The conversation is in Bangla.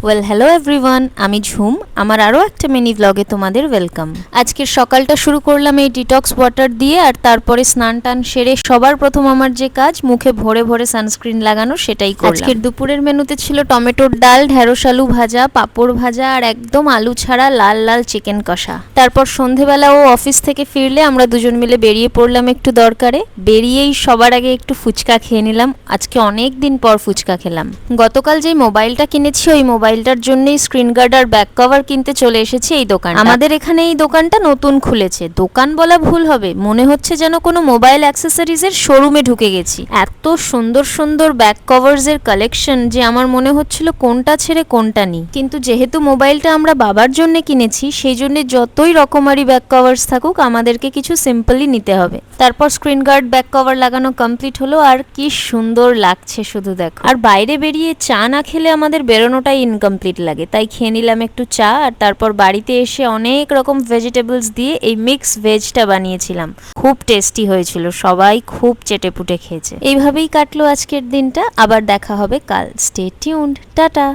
ওয়েল হ্যালো এভরিওয়ান, আমি ঝুম। আমার আরও একটা মিনি ব্লগে তোমাদের ওয়েলকাম। আজকের সকালটা শুরু করলাম এই ডিটক্স ওয়াটার দিয়ে, আর তারপরে স্নান টান সেরে সবার প্রথম আমার যে কাজ মুখে ভরে ভরে সানস্ক্রিন লাগানো, সেটাই করলাম। আজকের দুপুরের মেনুতে ছিল টমেটোর ডাল, ঢেঁড়স আলু ভাজা, পাঁপড় ভাজা আর একদম আলু ছাড়া লাল লাল চিকেন কষা। তারপর সন্ধেবেলা ও অফিস থেকে ফিরলে আমরা দুজন মিলে বেরিয়ে পড়লাম একটু দরকারে। বেরিয়েই সবার আগে একটু ফুচকা খেয়ে নিলাম। আজকে অনেক দিন পর ফুচকা খেলাম। গতকাল যেই মোবাইলটা কিনেছি ওই মোবাইলটার জন্যই স্ক্রিন গার্ড আর ব্যাক কভার কিনতে চলে এসেছি এই দোকান। আমাদের এখানে এই দোকানটা নতুন খুলেছে, দোকান বলা ভুল হবে, মনে হচ্ছে যেন কোনো মোবাইল অ্যাক্সেসরিজের শোরুমে ঢুকে গেছি। এত সুন্দর সুন্দর ব্যাক কভারস এর কালেকশন যে আমার মনে হচ্ছিল কোনটা ছেড়ে কোনটা নিই। কিন্তু যেহেতু মোবাইলটা আমরা বাবার জন্য কিনেছি, সেই জন্য যতই রকমারি ব্যাক কভারস থাকুক আমাদেরকে কিছু সিম্পলই নিতে হবে। তারপর স্ক্রিন গার্ড ব্যাক কভার লাগানো কমপ্লিট হলো, আর কি সুন্দর লাগছে শুধু দেখো। আর বাইরে বেরিয়ে চা না খেলে আমাদের বেরোনোটাই ইনকমপ্লিট লাগে, তাই খেয়ে নিলাম একটু চা। আর তারপর বাড়িতে এসে অনেক রকম ভেজিটেবলস দিয়ে এই মিক্স ভেজটা বানিয়েছিলাম। খুব টেস্টি হয়েছিল, সবাই খুব চেটেপুটে খেয়েছে। এইভাবেই কাটলো আজকের দিনটা। আবার দেখা হবে কাল। Stay tuned, tata.